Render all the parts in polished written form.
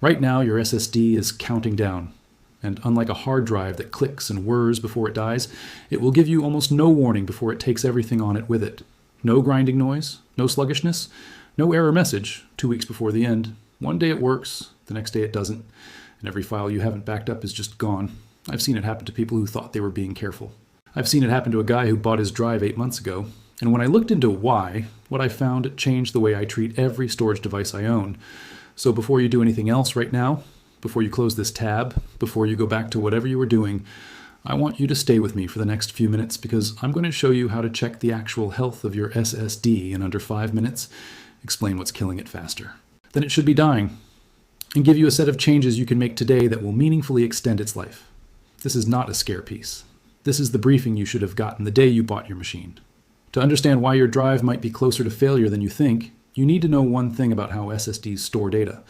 Right now, your SSD is counting down. And unlike a hard drive that clicks and whirs before it dies, it will give you almost no warning before it takes everything on it with it. No grinding noise, no sluggishness, no error message 2 weeks before the end. One day it works, the next day it doesn't, and every file you haven't backed up is just gone. I've seen it happen to people who thought they were being careful. I've seen it happen to a guy who bought his drive 8 months ago, and when I looked into why, what I found changed the way I treat every storage device I own. So before you do anything else right now, before you close this tab, before you go back to whatever you were doing, I want you to stay with me for the next few minutes because I'm going to show you how to check the actual health of your SSD in under 5 minutes, explain what's killing it faster than it should be dying, and give you a set of changes you can make today that will meaningfully extend its life. This is not a scare piece. This is the briefing you should have gotten the day you bought your machine. To understand why your drive might be closer to failure than you think, you need to know one thing about how SSDs store data,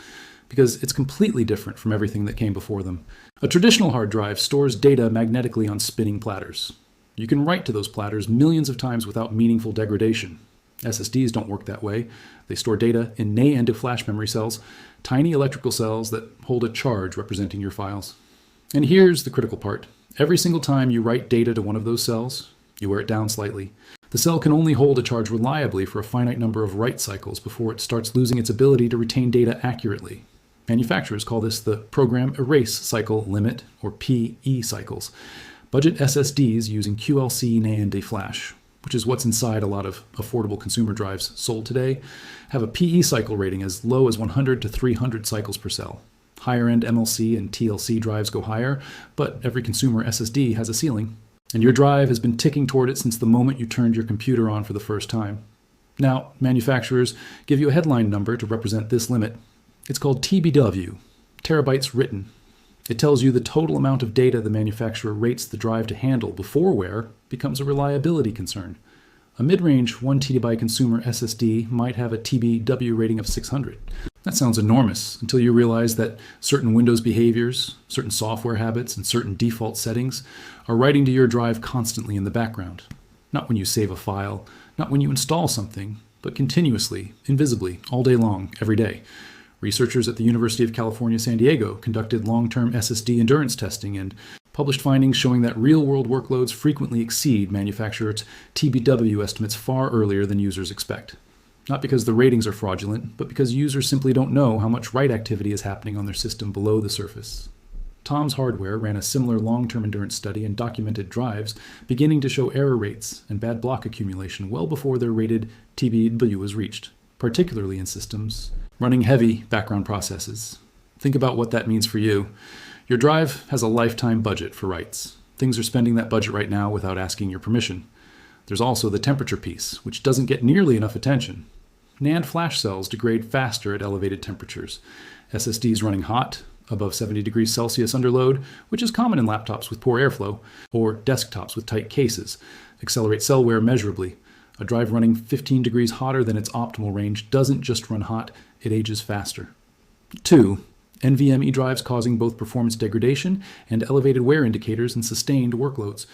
because it's completely different from everything that came before them. A traditional hard drive stores data magnetically on spinning platters. You can write to those platters millions of times without meaningful degradation. SSDs don't work that way. They store data in NAND flash memory cells, tiny electrical cells that hold a charge representing your files. And here's the critical part. Every single time you write data to one of those cells, you wear it down slightly. The cell can only hold a charge reliably for a finite number of write cycles before it starts losing its ability to retain data accurately. Manufacturers call this the program erase cycle limit, or PE cycles. Budget SSDs using QLC NAND flash, which is what's inside a lot of affordable consumer drives sold today, have a PE cycle rating as low as 100 to 300 cycles per cell. Higher-end MLC and TLC drives go higher, but every consumer SSD has a ceiling. And your drive has been ticking toward it since the moment you turned your computer on for the first time. Now, manufacturers give you a headline number to represent this limit. It's called TBW, terabytes written. It tells you the total amount of data the manufacturer rates the drive to handle before wear becomes a reliability concern. A mid-range 1 TB consumer SSD might have a TBW rating of 600. That sounds enormous until you realize that certain Windows behaviors, certain software habits, and certain default settings are writing to your drive constantly in the background. Not when you save a file, not when you install something, but continuously, invisibly, all day long, every day. Researchers at the University of California, San Diego conducted long-term SSD endurance testing and published findings showing that real-world workloads frequently exceed manufacturers' TBW estimates far earlier than users expect. Not because the ratings are fraudulent, but because users simply don't know how much write activity is happening on their system below the surface. Tom's Hardware ran a similar long-term endurance study and documented drives beginning to show error rates and bad block accumulation well before their rated TBW was reached, particularly in systems running heavy background processes. Think about what that means for you. Your drive has a lifetime budget for writes. Things are spending that budget right now without asking your permission. There's also the temperature piece, which doesn't get nearly enough attention. NAND flash cells degrade faster at elevated temperatures. SSDs running hot, above 70 degrees Celsius under load, which is common in laptops with poor airflow, or desktops with tight cases, accelerate cell wear measurably. A drive running 15 degrees hotter than its optimal range doesn't just run hot, it ages faster. 2. NVMe drives causing both performance degradation and elevated wear indicators in sustained workloads.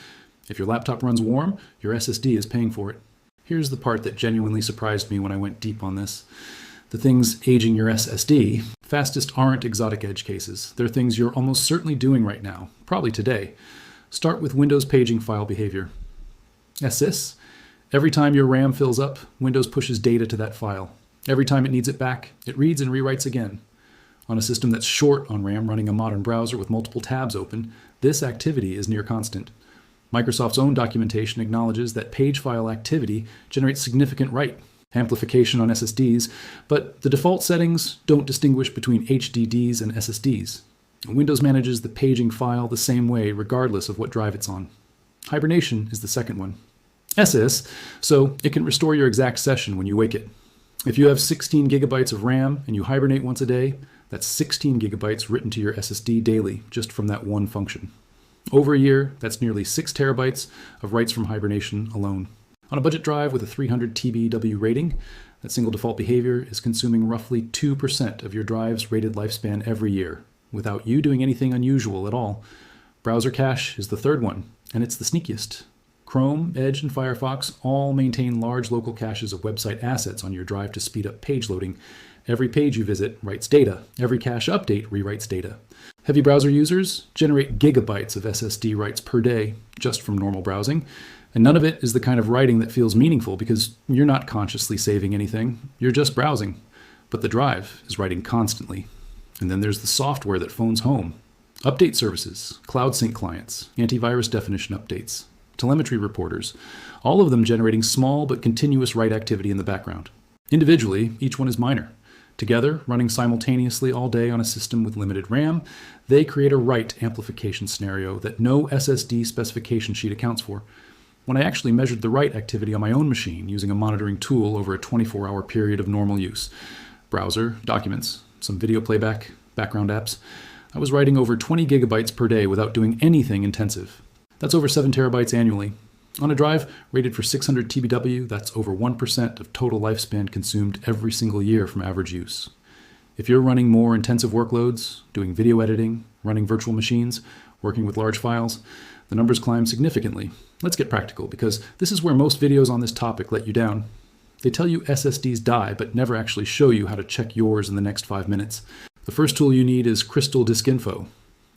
If your laptop runs warm, your SSD is paying for it. Here's the part that genuinely surprised me when I went deep on this. The things aging your SSD fastest aren't exotic edge cases. They're things you're almost certainly doing right now, probably today. Start with Windows paging file behavior. SSIS. Every time your RAM fills up, Windows pushes data to that file. Every time it needs it back, it reads and rewrites again. On a system that's short on RAM running a modern browser with multiple tabs open, this activity is near constant. Microsoft's own documentation acknowledges that page file activity generates significant write amplification on SSDs, but the default settings don't distinguish between HDDs and SSDs. Windows manages the paging file the same way regardless of what drive it's on. Hibernation is the second one. SSIS, so it can restore your exact session when you wake it. If you have 16 gigabytes of RAM and you hibernate once a day, that's 16 gigabytes written to your SSD daily just from that one function. Over a year, that's nearly 6 terabytes of writes from hibernation alone. On a budget drive with a 300 TBW rating, that single default behavior is consuming roughly 2% of your drive's rated lifespan every year, without you doing anything unusual at all. Browser cache is the third one, and it's the sneakiest. Chrome, Edge, and Firefox all maintain large local caches of website assets on your drive to speed up page loading, Every page you visit writes data. Every cache update rewrites data. Heavy browser users generate gigabytes of SSD writes per day just from normal browsing, and none of it is the kind of writing that feels meaningful because you're not consciously saving anything, you're just browsing. But the drive is writing constantly. And then there's the software that phones home. Update services, cloud sync clients, antivirus definition updates, telemetry reporters, all of them generating small but continuous write activity in the background. Individually, each one is minor. Together, running simultaneously all day on a system with limited RAM, they create a write amplification scenario that no SSD specification sheet accounts for. When I actually measured the write activity on my own machine using a monitoring tool over a 24-hour period of normal use, browser, documents, some video playback, background apps, I was writing over 20 gigabytes per day without doing anything intensive. That's over 7 terabytes annually. On a drive rated for 600 TBW, that's over 1% of total lifespan consumed every single year from average use. If you're running more intensive workloads, doing video editing, running virtual machines, working with large files, the numbers climb significantly. Let's get practical, because this is where most videos on this topic let you down. They tell you SSDs die, but never actually show you how to check yours in the next 5 minutes. The first tool you need is Crystal Disk Info.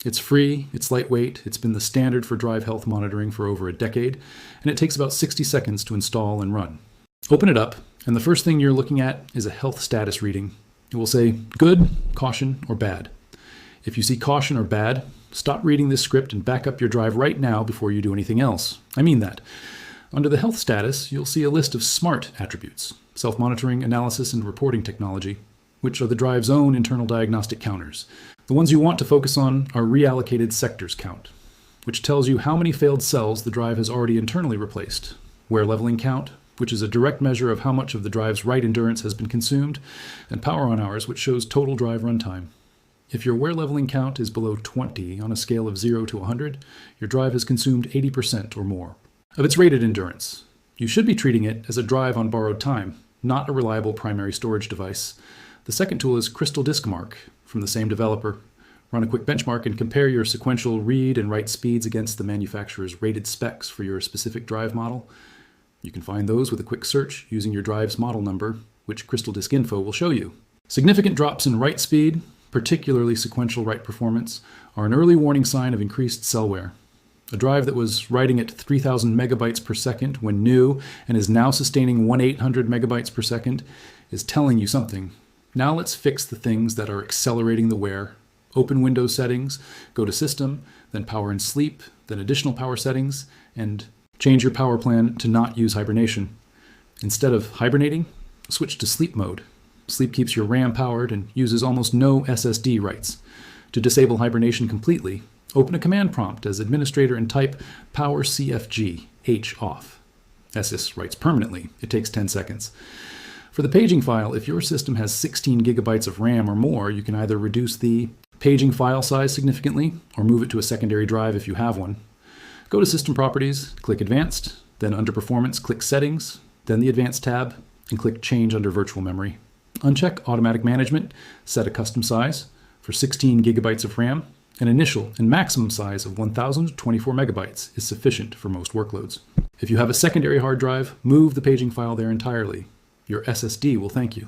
It's free, it's lightweight, it's been the standard for drive health monitoring for over a decade, and it takes about 60 seconds to install and run. Open it up, and the first thing you're looking at is a health status reading. It will say good, caution, or bad. If you see caution or bad, stop reading this script and back up your drive right now before you do anything else. I mean that. Under the health status, you'll see a list of SMART attributes, self-monitoring, analysis, and reporting technology, which are the drive's own internal diagnostic counters. The ones you want to focus on are reallocated sectors count, which tells you how many failed cells the drive has already internally replaced, wear leveling count, which is a direct measure of how much of the drive's write endurance has been consumed, and power on hours, which shows total drive runtime. If your wear leveling count is below 20 on a scale of 0 to 100, your drive has consumed 80% or more of its rated endurance. You should be treating it as a drive on borrowed time, not a reliable primary storage device. The second tool is Crystal Disk Mark from the same developer. Run a quick benchmark and compare your sequential read and write speeds against the manufacturer's rated specs for your specific drive model. You can find those with a quick search using your drive's model number, which Crystal Disk Info will show you. Significant drops in write speed, particularly sequential write performance, are an early warning sign of increased cell wear. A drive that was writing at 3,000 megabytes per second when new and is now sustaining 1,800 megabytes per second is telling you something. Now let's fix the things that are accelerating the wear. Open Windows settings, go to System, then Power and Sleep, then Additional Power Settings, and change your power plan to not use hibernation. Instead of hibernating, switch to sleep mode. Sleep keeps your RAM powered and uses almost no SSD writes. To disable hibernation completely, open a command prompt as administrator and type power CFG, H off. SS writes permanently. It takes 10 seconds. For the paging file, if your system has 16 gigabytes of RAM or more, you can either reduce the paging file size significantly or move it to a secondary drive if you have one. Go to System Properties, click Advanced, then under Performance, click Settings, then the Advanced tab, and click Change under Virtual Memory. Uncheck Automatic Management, set a custom size. For 16 gigabytes of RAM, an initial and maximum size of 1,024 megabytes is sufficient for most workloads. If you have a secondary hard drive, move the paging file there entirely. Your SSD will thank you.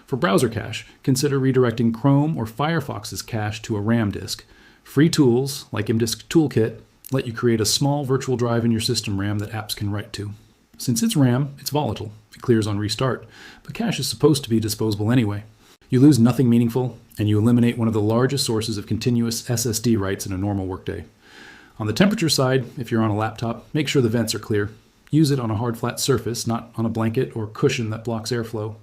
For browser cache, consider redirecting Chrome or Firefox's cache to a RAM disk. Free tools, like MDisk Toolkit, let you create a small virtual drive in your system RAM that apps can write to. Since it's RAM, it's volatile. It clears on restart, but cache is supposed to be disposable anyway. You lose nothing meaningful, and you eliminate one of the largest sources of continuous SSD writes in a normal workday. On the temperature side, if you're on a laptop, make sure the vents are clear. Use it on a hard flat surface, not on a blanket or cushion that blocks airflow.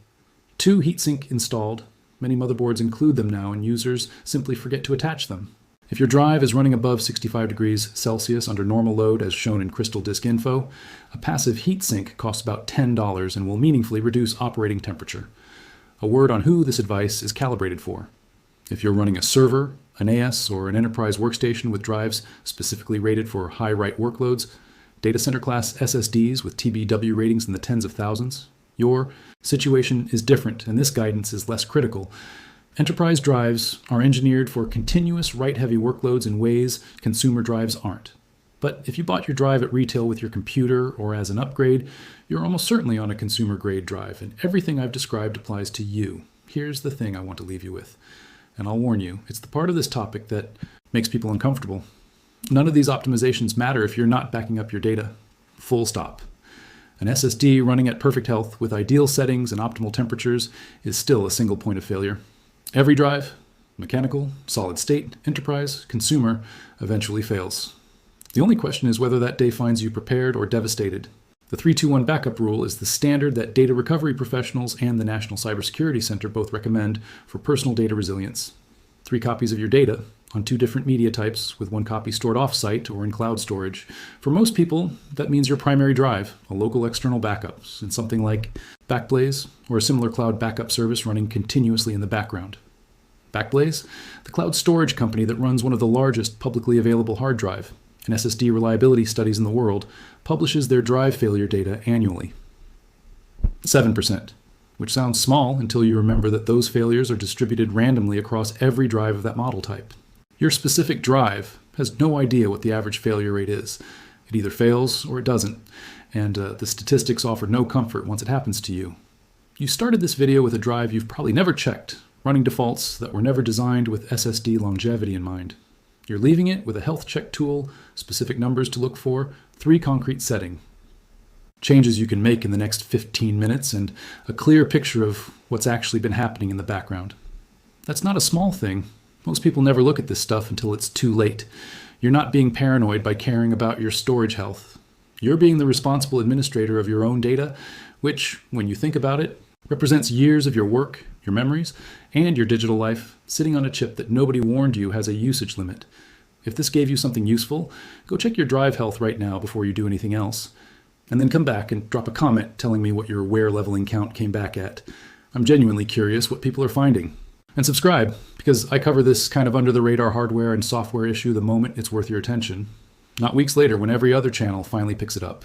2 heatsink installed. Many motherboards include them now, and users simply forget to attach them. If your drive is running above 65 degrees Celsius under normal load as shown in Crystal Disk Info, a passive heatsink costs about $10 and will meaningfully reduce operating temperature. A word on who this advice is calibrated for. If you're running a server, an AS, or an enterprise workstation with drives specifically rated for high write workloads, data center class SSDs with TBW ratings in the tens of thousands, your situation is different and this guidance is less critical. Enterprise drives are engineered for continuous write-heavy workloads in ways consumer drives aren't. But if you bought your drive at retail with your computer or as an upgrade, you're almost certainly on a consumer-grade drive, and everything I've described applies to you. here's the thing I want to leave you with. And I'll warn you, it's the part of this topic that makes people uncomfortable. None of these optimizations matter if you're not backing up your data. Full stop. An SSD running at perfect health with ideal settings and optimal temperatures is still a single point of failure. Every drive, mechanical, solid state, enterprise, consumer, eventually fails. The only question is whether that day finds you prepared or devastated. The 3-2-1 backup rule is the standard that data recovery professionals and the National Cybersecurity Center both recommend for personal data resilience. 3 copies of your data on 2 different media types with 1 copy stored off-site or in cloud storage. For most people, that means your primary drive, a local external backup, and something like Backblaze or a similar cloud backup service running continuously in the background. Backblaze, the cloud storage company that runs one of the largest publicly available hard drive and SSD reliability studies in the world, publishes their drive failure data annually. 7%, which sounds small until you remember that those failures are distributed randomly across every drive of that model type. Your specific drive has no idea what the average failure rate is. It either fails or it doesn't, and the statistics offer no comfort once it happens to you. You started this video with a drive you've probably never checked, running defaults that were never designed with SSD longevity in mind. You're leaving it with a health check tool, specific numbers to look for, 3 concrete settings, changes you can make in the next 15 minutes, and a clear picture of what's actually been happening in the background. That's not a small thing. Most people never look at this stuff until it's too late. You're not being paranoid by caring about your storage health. You're being the responsible administrator of your own data, which, when you think about it, represents years of your work, your memories, and your digital life sitting on a chip that nobody warned you has a usage limit. If this gave you something useful, go check your drive health right now before you do anything else. And then come back and drop a comment telling me what your wear leveling count came back at. I'm genuinely curious what people are finding. And subscribe, because I cover this kind of under-the-radar hardware and software issue the moment it's worth your attention, not weeks later when every other channel finally picks it up.